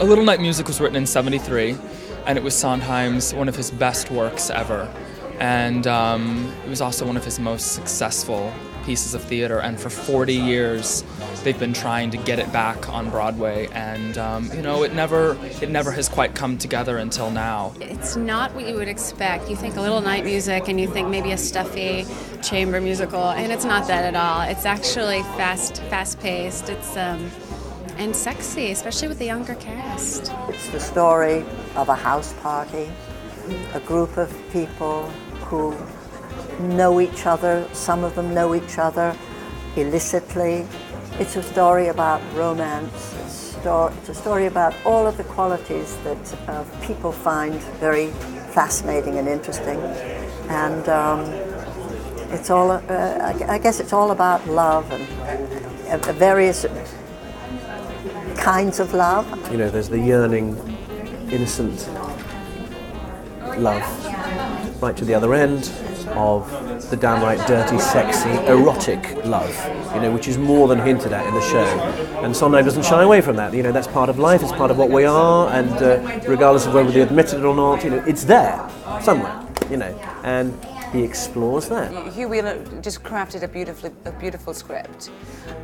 A Little Night Music was written in '73, and it was Sondheim's one of his best works ever. And it was also one of his most successful pieces of theater, and for 40 years they've been trying to get it back on Broadway, and you know, it never has quite come together until now. It's not what you would expect. You think A Little Night Music and you think maybe a stuffy chamber musical, and it's not that at all. It's actually fast-paced. It's and sexy, especially with the younger cast. It's the story of a house party, a group of people who know each other. Some of them know each other illicitly. It's a story about romance. It's a story about all of the qualities that people find very fascinating and interesting. And it's all, I guess it's all about love and various kinds of love. You know, there's the yearning, innocent love, right to the other end of the downright dirty, sexy, erotic love, you know, which is more than hinted at in the show. And Sondheim doesn't shy away from that. You know, that's part of life, it's part of what we are, and regardless of whether we admit it or not, you know, it's there, somewhere, you know, and he explores that. Hugh Wheeler just crafted a beautiful script,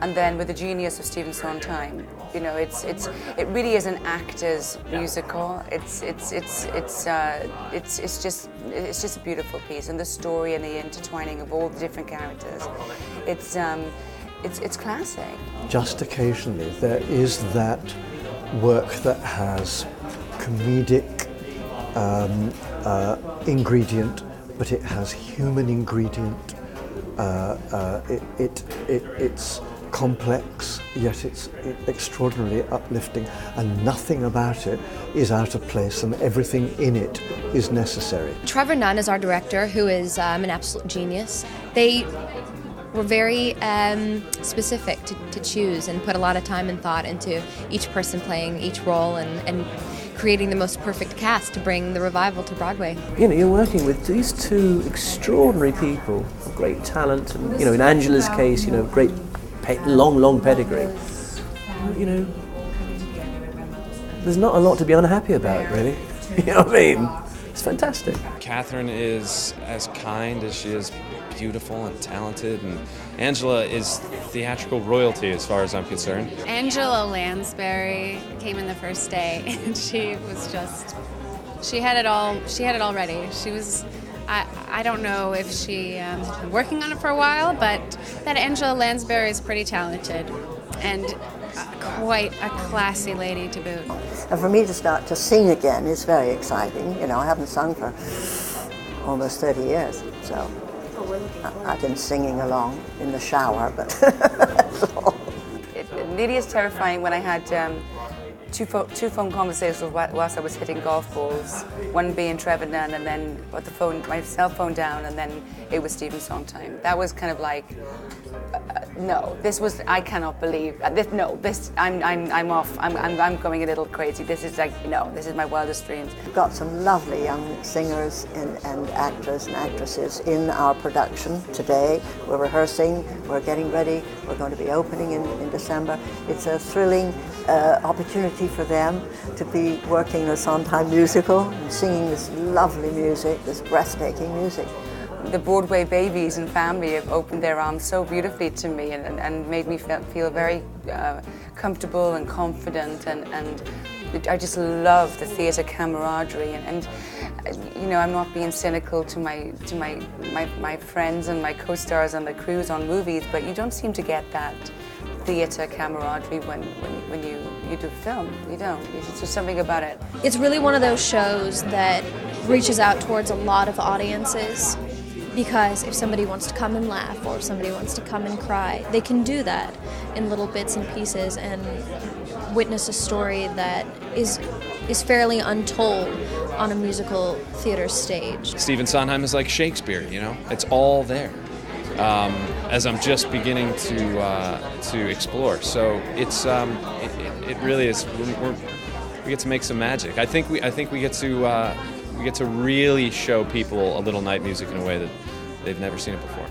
and then with the genius of Stephen Sondheim, you know, it really is an actor's musical. It's just a beautiful piece, and the story and the intertwining of all the different characters. It's classic. Just occasionally there is that work that has comedic ingredient, but it has human ingredient. It's complex, yet it's extraordinarily uplifting, and nothing about it is out of place, and everything in it is necessary. Trevor Nunn is our director, who is an absolute genius. They were very specific to choose and put a lot of time and thought into each person playing each role, and creating the most perfect cast to bring the revival to Broadway. You know, you're working with these two extraordinary people of great talent, and, you know, in Angela's case, you know, great long pedigree. You know, there's not a lot to be unhappy about, really. You know what I mean? It's fantastic. Catherine is as kind as she is beautiful and talented, and Angela is theatrical royalty as far as I'm concerned. Angela Lansbury came in the first day, and she had it all ready. She was, I don't know if she has been working on it for a while, but that Angela Lansbury is pretty talented and quite a classy lady to boot. And for me to start to sing again is very exciting. You know, I haven't sung for almost 30 years, so I've been singing along in the shower, but that's all. It really is terrifying when I had two phone conversations whilst I was hitting golf balls, one being Trevor Nunn, and then put my cell phone down, and then it was Stephen Sondheim. That was kind of like, no, I cannot believe this. No, I'm off. I'm going a little crazy. This is like, no, this is my wildest dreams. We've got some lovely young singers and actors and actresses in our production today. We're rehearsing, we're getting ready, we're going to be opening in December. It's a thrilling opportunity for them to be working a Sondheim musical and singing this lovely music, this breathtaking music. The Broadway babies and family have opened their arms so beautifully to me, and made me feel very comfortable and confident, and I just love the theatre camaraderie, and you know, I'm not being cynical to my friends and my co-stars on the crews on movies, but you don't seem to get that theatre camaraderie when you do film. You don't. There's just something about it. It's really one of those shows that reaches out towards a lot of audiences, because if somebody wants to come and laugh, or if somebody wants to come and cry, they can do that in little bits and pieces and witness a story that is fairly untold on a musical theater stage. Stephen Sondheim is like Shakespeare, you know? It's all there. As I'm just beginning to explore, so it's it really is. We get to make some magic. I think we get to really show people A Little Night Music in a way that they've never seen it before.